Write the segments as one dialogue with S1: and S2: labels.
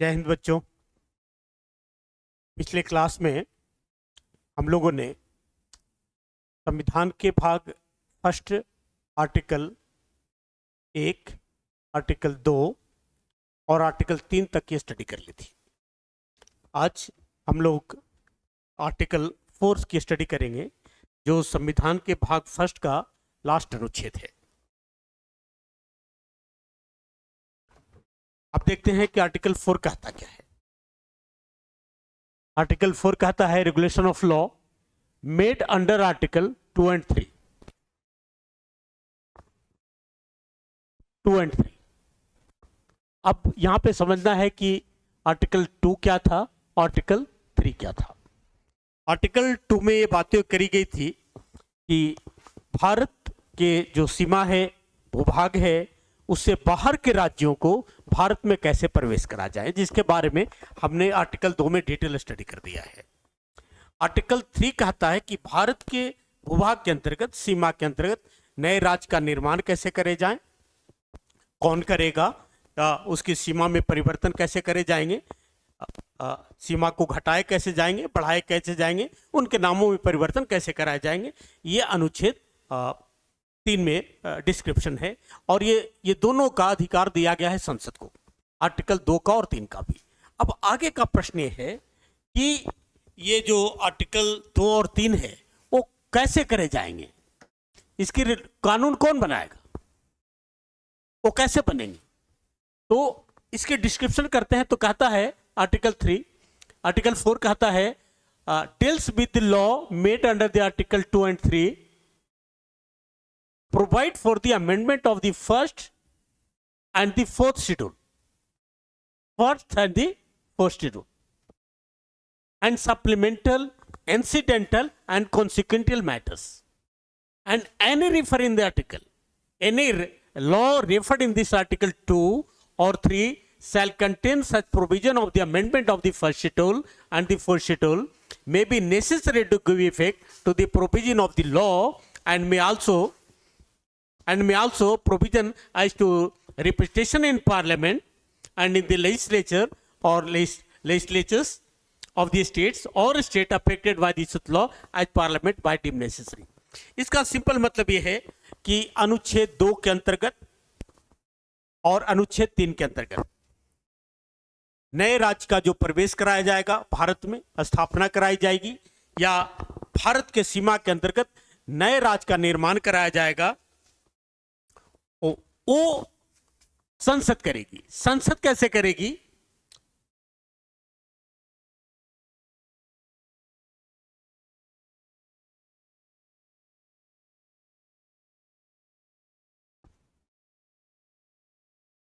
S1: जय हिंद बच्चों। पिछले क्लास में हम लोगों ने संविधान के भाग फर्स्ट आर्टिकल 1, आर्टिकल 2 और आर्टिकल 3 तक की स्टडी कर ली थी। आज हम लोग आर्टिकल 4 की स्टडी करेंगे, जो संविधान के भाग फर्स्ट का लास्ट अनुच्छेद है। अब देखते हैं कि आर्टिकल 4 कहता क्या है। आर्टिकल 4 कहता है regulation of law made under article 2 and 3। 2 and 3। अब यहां पे समझना है कि आर्टिकल 2 क्या था, आर्टिकल 3 क्या था। आर्टिकल 2 में ये बातें करी गई थी कि भारत के जो सीमा है, भूभाग है, उससे बाहर के राज्यों को भारत में कैसे प्रवेश करा जाए, जिसके बारे में हमने आर्टिकल 2 में डिटेल स्टडी कर दिया है। आर्टिकल 3 कहता है कि भारत के भूभाग के अंतर्गत, सीमा के अंतर्गत नए राज्य का निर्माण कैसे करे जाए, कौन करेगा, उसकी सीमा में परिवर्तन कैसे करे जाएंगे, सीमा को घटाए कैसे जाएंगे, बढ़ाए कैसे जाएंगे, उनके नामों में परिवर्तन कैसे कराए जाएंगे। ये अनुच्छेद 3 में डिस्क्रिप्शन है और ये दोनों का अधिकार दिया गया है संसद को, आर्टिकल 2 का और 3 का भी। अब आगे का प्रश्न ये है कि ये जो आर्टिकल 2 और 3 है वो कैसे करे जाएंगे, इसकी कानून कौन बनाएगा, वो कैसे बनेंगे। तो इसके डिस्क्रिप्शन करते हैं तो कहता है आर्टिकल 3, आर्टिकल 4 कहता है deals with the law made under the article 2 and 3 provide for the amendment of the first and the fourth schedule, first and the fourth schedule, and supplemental, incidental and consequential matters, and any refer in the article, any law referred in this article 2 or 3 shall contain such provision of the amendment of the first schedule and the fourth schedule may be necessary to give effect to the provision of the law and may also provision as to representation in parliament and in the legislature or legislatures of the states or state affected by this law as parliament by deemed necessary। इसका simple मतलब यह है कि अनुच्छेद 2 के अंतर्गत और अनुच्छेद 3 के अंतर्गत नए राज्य का जो प्रवेश कराया जाएगा, भारत में स्थापना कराई जाएगी या भारत के सीमा के अंतर्गत नए राज्य का निर्माण कराया जाएगा, वो संसद करेगी। संसद कैसे करेगी?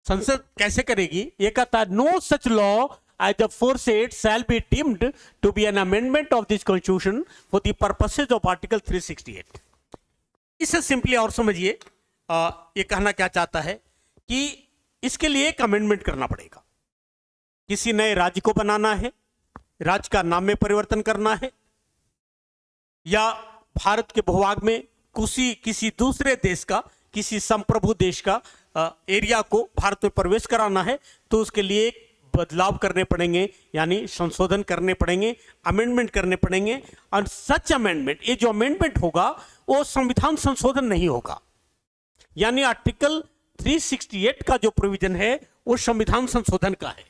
S1: संसद कैसे करेगी? ये कहता है no such law as the aforesaid shall be deemed to be an amendment of this constitution for the purposes of article 368। इसे सिंपली और समझिए, ये कहना क्या चाहता है कि इसके लिए एक अमेंडमेंट करना पड़ेगा। किसी नए राज्य को बनाना है, राज्य का नाम में परिवर्तन करना है, या भारत के भूभाग में किसी दूसरे देश का, किसी संप्रभु देश का एरिया को भारत में प्रवेश कराना है, तो उसके लिए बदलाव करने पड़ेंगे, यानी संशोधन करने पड़ेंगे, अमेंडमेंट करने पड़ेंगे। और सच अमेंडमेंट, ये जो अमेंडमेंट होगा वो संविधान संशोधन नहीं होगा, यानी आर्टिकल 368 का जो प्रोविजन है वो संविधान संशोधन का है।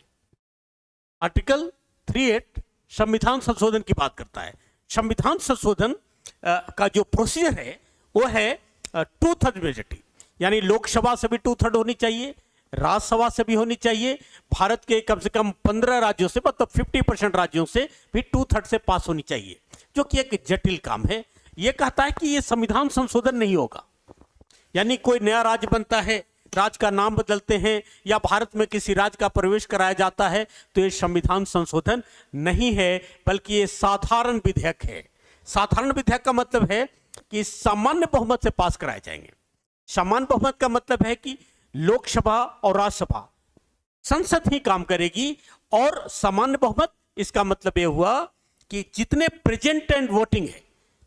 S1: आर्टिकल 38 संविधान संशोधन की बात करता है। संविधान संशोधन का जो प्रोसीजर है वो है 2/3 मेजॉरिटी, यानी लोकसभा से भी 2/3 होनी चाहिए, राज्यसभा से भी होनी चाहिए, भारत के कम से कम 15 राज्यों से, मतलब 50% राज्यों से भी 2/3 से पास होनी चाहिए, जो कि एक जटिल काम है। यह कहता है कि यह संविधान संशोधन नहीं होगा, यानी कोई नया राज्य बनता है, राज्य का नाम बदलते हैं या भारत में किसी राज्य का प्रवेश कराया जाता है, तो यह संविधान संशोधन नहीं है, बल्कि यह साधारण विधेयक है। साधारण विधेयक का मतलब है कि सामान्य बहुमत से पास कराए जाएंगे। सामान्य बहुमत का मतलब है कि लोकसभा और राज्यसभा, संसद ही काम करेगी, और सामान्य बहुमत इसका मतलब यह हुआ कि जितने प्रेजेंट एंड वोटिंग है,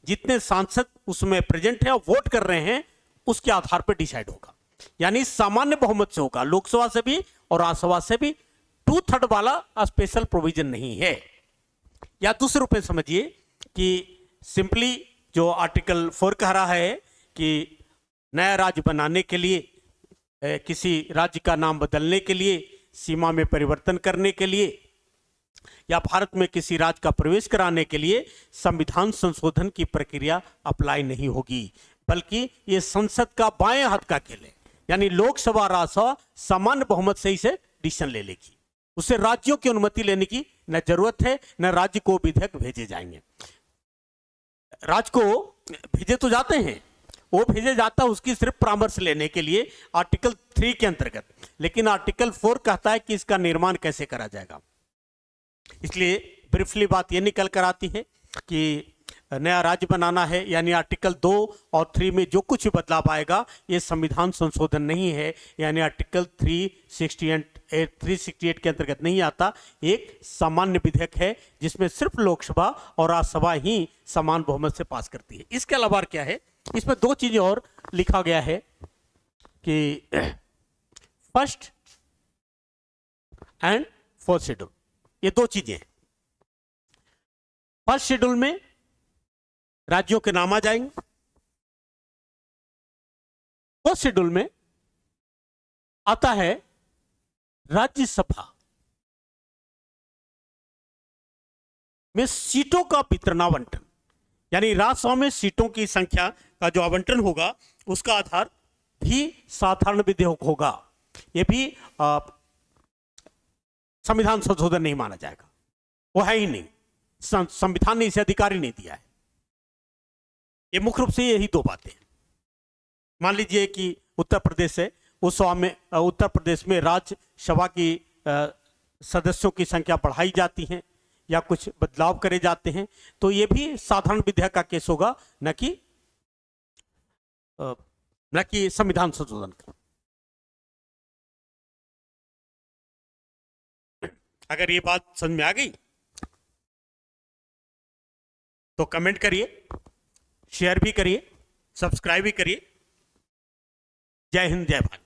S1: जितने सांसद उसमें प्रेजेंट है और वोट कर रहे हैं, उसके आधार पर डिसाइड होगा, यानी सामान्य बहुमत से होगा, लोकसभा से भी और राज्यसभा से भी 2/3 वाला स्पेशल प्रोविजन नहीं है। या दूसरे रूप में समझिए कि सिंपली जो आर्टिकल 4 कह रहा है कि नया राज्य बनाने के लिए, किसी राज्य का नाम बदलने के लिए, सीमा में परिवर्तन करने के लिए या भारत में किसी राज्य का प्रवेश कराने के लिए संविधान संशोधन की प्रक्रिया अप्लाई नहीं होगी, बल्कि ये संसद का बाएं हाथ का खेल है। यानी लोकसभा राज्यसभा सामान्य बहुमत से इसे डिसीजन ले लेगी। उसे राज्यों की अनुमति लेने की न जरूरत है, न राज्य को विधेयक भेजे जाएंगे। राज्य को भेजे तो जाते हैं, वो भेजे जाता है उसकी सिर्फ परामर्श लेने के लिए आर्टिकल 3 के अंतर्गत, लेकिन आर्टिकल 4 कहता है कि इसका निर्माण कैसे करा जाएगा। इसलिए ब्रीफली बात ये निकल कर आती है कि नया राज्य बनाना है, यानी आर्टिकल 2 और 3 में जो कुछ भी बदलाव आएगा ये संविधान संशोधन नहीं है, यानी आर्टिकल 368 के अंतर्गत नहीं आता। एक सामान्य विधेयक है जिसमें सिर्फ लोकसभा और राज्यसभा ही समान बहुमत से पास करती है। इसके अलावा क्या है, इसमें 2 चीजें और लिखा गया है कि फर्स्ट एंड फोर्थ शेड्यूल, ये 2 चीजें हैं। फर्स्ट शेड्यूल में राज्यों के नाम आ जाएंगे, फोर्थ शेड्यूल में आता है राज्यसभा में सीटों का वितरण आवंटन, यानी राज्यसभा में सीटों की संख्या का जो आवंटन होगा उसका आधार भी साधारण विधेयक होगा। यह भी संविधान संशोधन नहीं माना जाएगा, वो है ही नहीं, संविधान ने इसे अधिकार ही नहीं दिया है। ये मुख्य रूप से यही 2 बातें हैं। मान लीजिए कि उत्तर प्रदेश है, उस सभा में उत्तर प्रदेश में राज्यसभा की सदस्यों की संख्या बढ़ाई जाती है या कुछ बदलाव करे जाते हैं, तो ये भी साधारण विधेयक का केस होगा, न कि संविधान संशोधन का। अगर ये बात समझ में आ गई तो कमेंट करिए, शेयर भी करिए, सब्सक्राइब भी करिए। जय हिंद, जय भारत।